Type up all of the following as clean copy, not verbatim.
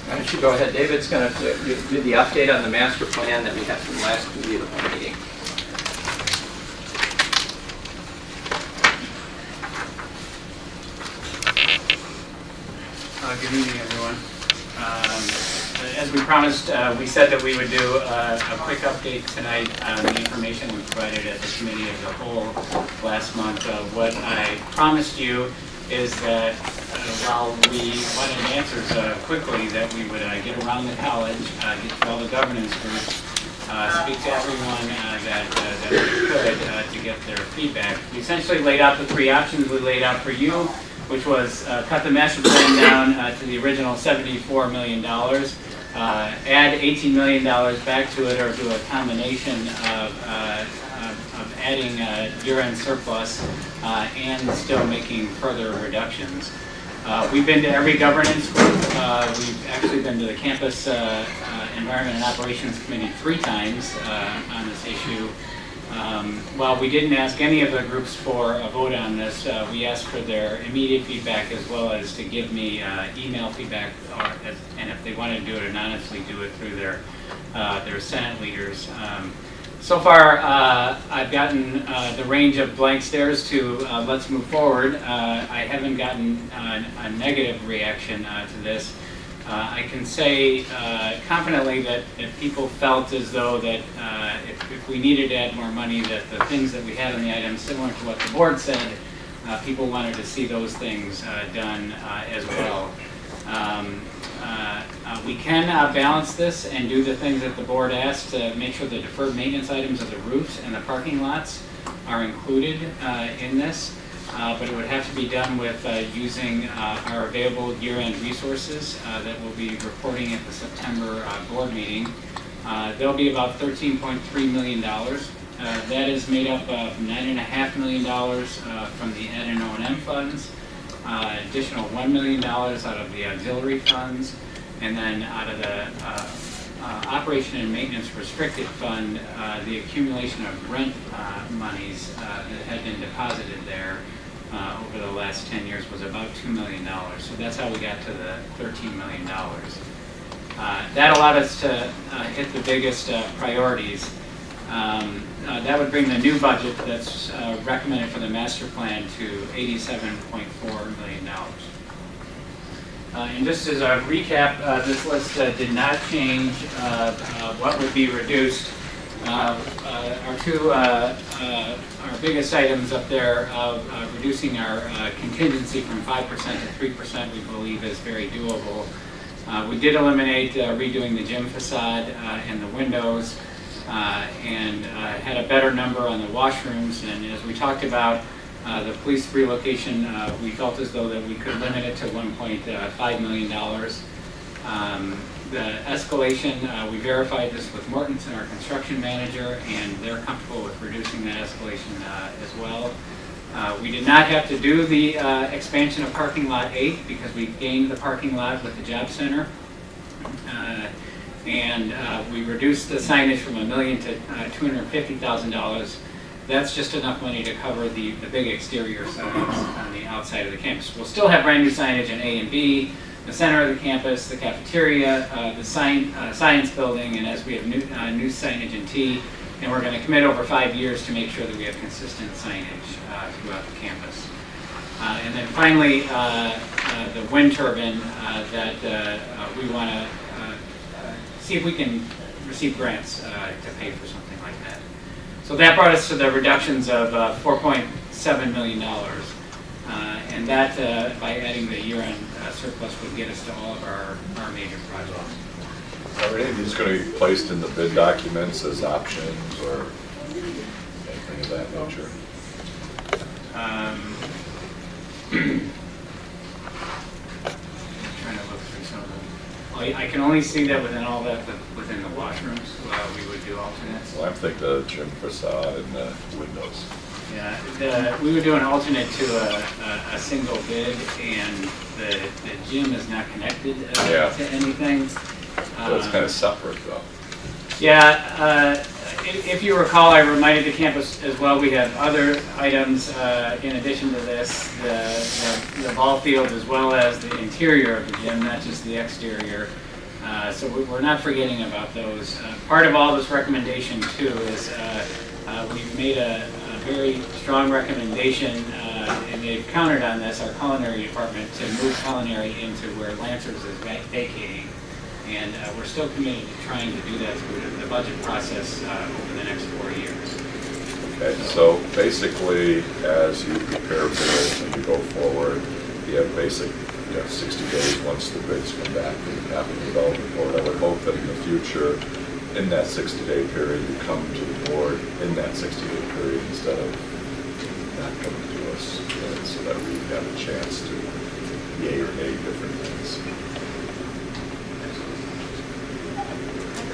Why don't you go ahead, David's going to do the update on the master plan that we had from last meeting. Good evening, everyone. As we promised, we said that we would do a quick update tonight on the information we provided at the committee as a whole last month. What I promised you is that while we wanted answers quickly, that we would get around the college, get to all the governance groups, speak to everyone that we could to get their feedback. We essentially laid out the three options we laid out for you, which was cut the master plan down to the original $74 million, add $18 million back to it, or do a combination of adding year-end surplus and still making further reductions. We've been to every governance group. We've actually been to the Campus Environment and Operations Committee 3 times on this issue. While we didn't ask any of the groups for a vote on this, we asked for their immediate feedback as well as to give me email feedback, and if they wanted to do it anonymously, do it through their Senate leaders. So far, I've gotten the range of blank stares to let's move forward. I haven't gotten a negative reaction to this. I can say confidently that if people felt as though that if we needed to add more money, that the things that we had on the items, similar to what the board said, people wanted to see those things done as well. We can balance this and do the things that the board asked to make sure the deferred maintenance items of the roofs and the parking lots are included in this. But it would have to be done with using our available year-end resources that we'll be reporting at the September board meeting. There'll be about $13.3 million. That is made up of $9.5 million from the Ed and O&M funds, additional $1 million out of the auxiliary funds, and then out of the Operation and Maintenance Restricted Fund, the accumulation of rent monies that had been deposited there over the last 10 years was about $2 million. So that's how we got to the $13 million. That allowed us to hit the biggest priorities. That would bring the new budget that's recommended for the master plan to $87.4 million. And just as a recap, this list did not change what would be reduced. Our biggest items up there of reducing our contingency from 5% to 3% we believe is very doable. We did eliminate redoing the gym facade and the windows and had a better number on the washrooms. And as we talked about the police relocation, we felt as though that we could limit it to $1.5 million. The escalation, we verified this with Mortensen, our construction manager, and they're comfortable with reducing that escalation as well. We did not have to do the expansion of parking lot 8 because we gained the parking lot with the job center. And we reduced the signage from $1 million to $250,000. That's just enough money to cover the big exterior signs on the outside of the campus. We'll still have brand new signage in A and B, the center of the campus, the cafeteria, the science building, and as we have new signage in T, and we're going to commit over 5 years to make sure that we have consistent signage throughout the campus. And then finally, the wind turbine that we want to see if we can receive grants to pay for something like that. So that brought us to the reductions of $4.7 million. And that, by adding the year-end surplus, would get us to all of our major projects. Are any of these going to be placed in the bid documents as options or anything of that nature? Trying to look through some of them. I can only see that within the washrooms, we would do alternates. Well, I'm thinking the gym facade and the windows. Yeah, we would do an alternate to a single bid, and the gym is not connected to anything. So it's kind of separate, though. Yeah, if you recall, I reminded the campus as well, we have other items in addition to this, the ball field as well as the interior of the gym, not just the exterior. So we're not forgetting about those. Part of all this recommendation too is we've made a very strong recommendation, and they've countered on this, our culinary department, to move culinary into where Lancers is vacating. And we're still committed to trying to do that through the budget process over the next 4 years. Okay, so basically, as you prepare for this and you go forward, you have 60 days once the bids come back and you have a development board. I would hope that in the future, in that 60-day period, you come to the board in that 60-day period instead of not coming to us, so that we have a chance to yay or nay different things.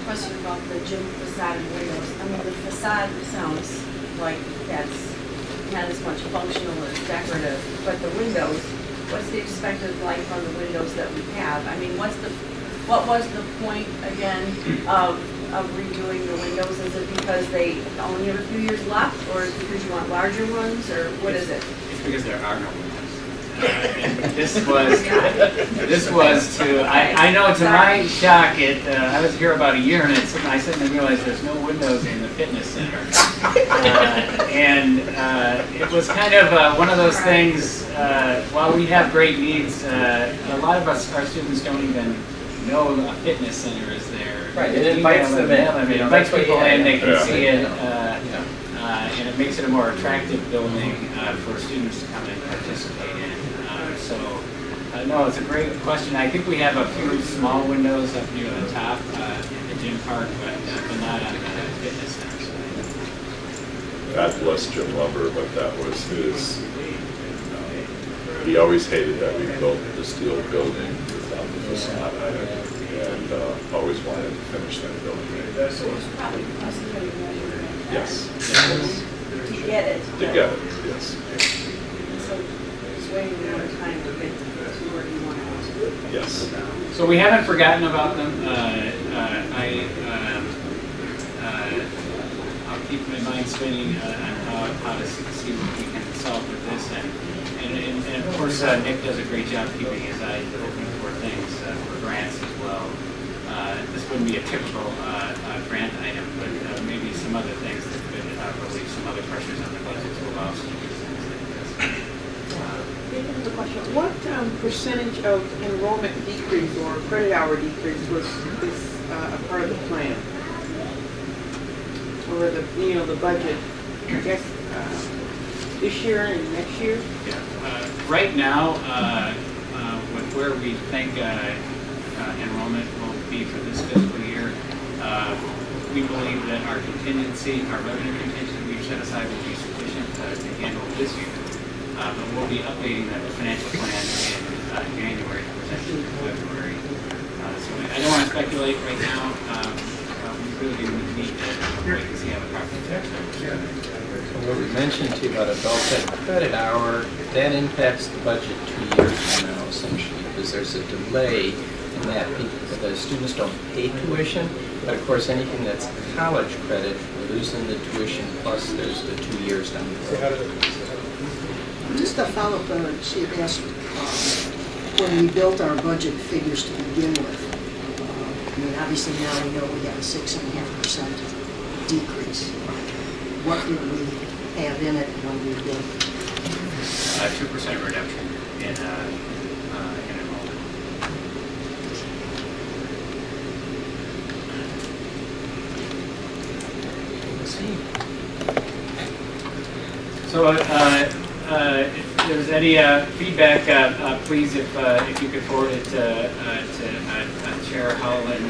Question about the gym facade and windows. I mean, the facade sounds like that's not as much functional as decorative, but the windows, what's the expected life on the windows that we have? I mean, what was the point again of redoing the windows? Is it because they only have a few years left, or is it because you want larger ones, or what is it? It's because there are no windows. This was to, I know to my shock, I was here about a year and I suddenly realized there's no windows in the fitness center. And it was kind of one of those things, while we have great needs, a lot of our students don't even know a fitness center is there. Right, it invites them in. I mean, it invites people in, they can Yeah. see it, and it makes it a more attractive building for students to come and participate in. No, it's a great question. I think we have a few small windows up near the top in the gym park, but not on the fitness center side. God bless Jim Lumber, but that was his, he always hated that we built the steel building without the facade on it, and always wanted to finish that building. So it's probably because of the measurement. Yes. To get it. To get it, yes. So it's waiting another time to get to where you want to go. Yes. So we haven't forgotten about them. I'll keep my mind spinning on how to see what we can solve with this. And of course, Nick does a great job keeping his eyes open for things, for grants as well. This wouldn't be a typical grant item, but maybe some other things that could relieve some other pressures on the budget to allow us to do things like this. Here's the question. What percentage of enrollment decrease or credit hour decrease was this a part of the plan? Or the budget, I guess, this year and next year? Yeah. Right now, with where we think enrollment will be for this fiscal year, we believe that our contingency, our revenue contingency we've set aside will be sufficient to handle this year. But we'll be updating the financial plan in January to present it in February. So I don't want to speculate right now. We really need to wait and see how the property tax numbers are. What we mentioned to you about adult ed credit hour, that impacts the budget 2 years from now essentially, because there's a delay in that the students don't pay tuition, but of course anything that's college credit, we're losing the tuition plus there's the 2 years down the road. Just a follow-up on what she had asked, when we built our budget figures to begin with, I mean, obviously now we know we have a 6.5% decrease. What did we have in it when we built it? 2% reduction in enrollment. So, if there's any feedback, please, if you could forward it to Chair Howland,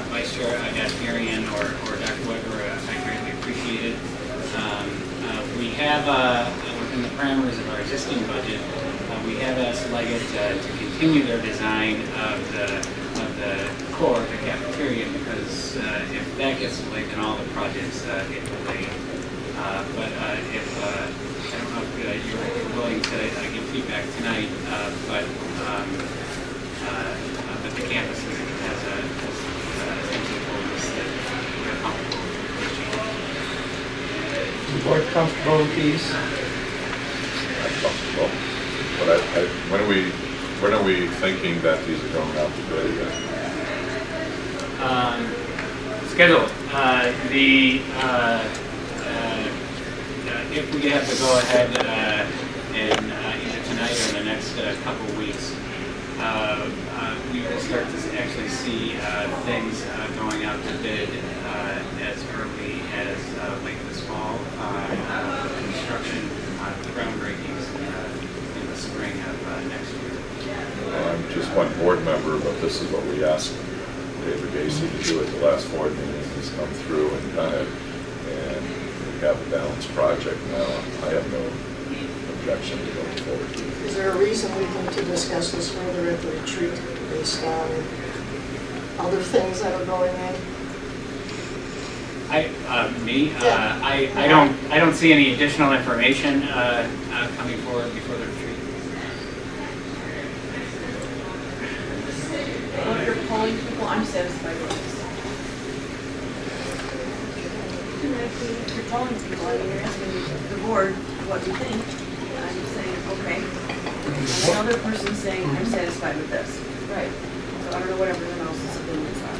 Vice Chair Marion, or Dr. Weber, I greatly appreciate it. We have, within the parameters of our existing budget, we have asked Leggett to continue their design of the core, the cafeteria, because if that gets delayed, then all the projects get delayed. But if I don't know if you're willing to give feedback tonight, but the campus has essentially told us that they're comfortable with this change. Is the board comfortable with these? I'm comfortable. But when we When are we thinking that these are going out to bid again? Schedule, if we have to go ahead and either tonight or in the next couple of weeks, we will start to actually see things going out to bid as early as late this fall. Construction groundbreakings in the spring of next year. I'm just one board member, but this is what we asked David Agazzi to do at the last board meeting. He's come through and and we have a balanced project now. I have no objection to going forward. Is there a reason we need to discuss this further at the retreat based on other things that are going on? I don't see any additional information coming forward before the retreat. Well, if you're polling people, I'm satisfied with this. If you're polling people, I mean, you're asking the board what you think, and I'm saying, okay. Another person's saying, I'm satisfied with this. Right. So I don't know what everyone else's opinions are.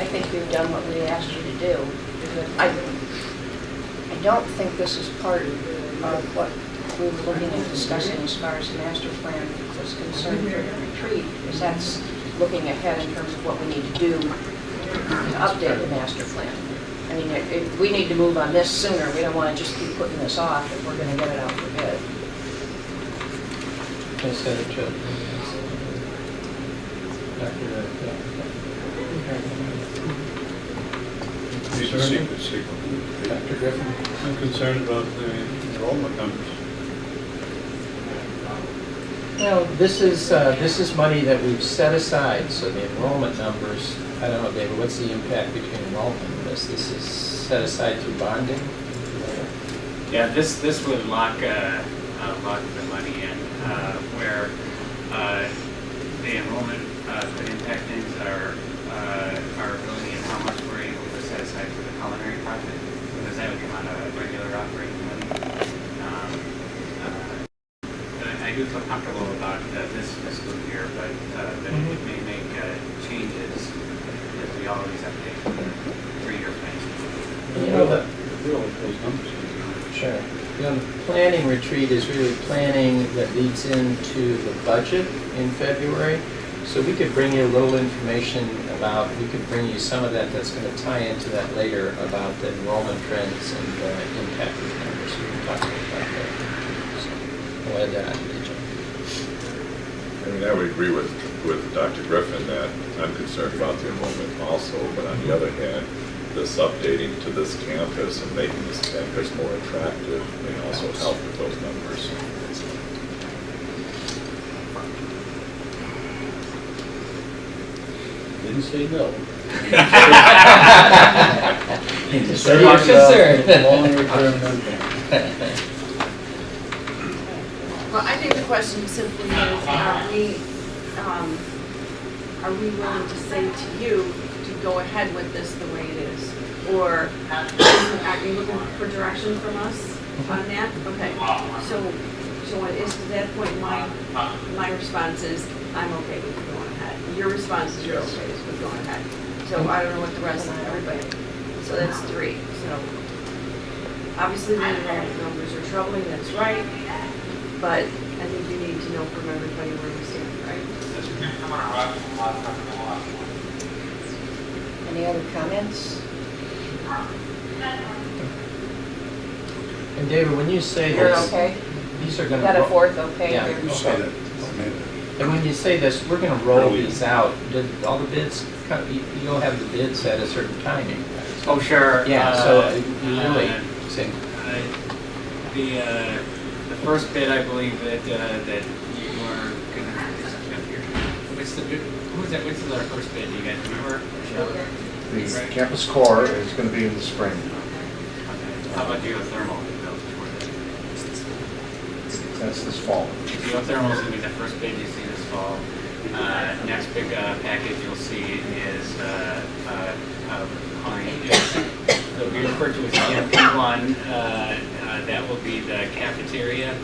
I think you've done what we asked you to do. I don't think this is part of what we were looking at discussing as far as the master plan was concerned for the retreat, because that's looking ahead in terms of what we need to do to update the master plan. I mean, if we need to move on this sooner, we don't want to just keep putting this off if we're going to get it out for bid. I said it to Dr. Griffin. I'm concerned about the enrollment numbers. Well, this is money that we've set aside, so the enrollment numbers, I don't know, David, what's the impact between enrollment and this? This is set aside through bonding? Yeah, this would lock the money in where the enrollment could impact things our ability and how much we're able to set aside for the culinary project, because that would come out of regular operating money. I do feel comfortable about this fiscal year, but it may make changes as we always update the 3-year plan. You know, Those numbers. sure. You know, the planning retreat is really planning that leads into the budget in February. So we could bring you a little information about, we could bring you some of that that's going to tie into that later about the enrollment trends and the impact of the numbers. We can talk about that. So we'll add that on the agenda. I mean, I would agree with Dr. Griffin that I'm concerned about the enrollment also, but on the other hand, this updating to this campus and making this campus more attractive may also help with those numbers. Didn't say no. So you're concerned. Long-term impact. Well, I think the question simply is, are we willing to say to you to go ahead with this the way it is? Or are you looking for direction from us on that? Okay, so it is to that point, my response is, I'm okay with going ahead. Your response is you're okay with going ahead. So I don't know what the rest of everybody, so that's 3. So obviously the enrollment numbers are troubling, that's right. But I think you need to know from everybody where we stand, right? Any other comments? And David, when you say You're this, okay? these are going to... Got a fourth okay? Yeah. You're- You said it. And when you say this, we're going to roll these out. Did all the bids, you'll have the bids at a certain timing? Oh, sure. Yeah, so you really say... The first bid, I believe that you are gonna. What's the bid? Who was that? What's the first bid? Do you guys remember? The campus core is going to be in the spring. Okay. How about geothermal? That's this fall. Geothermal is gonna be the first bid you see this fall. Next big package you'll see is it'll be referred to as EMP1. That will be the cafeteria.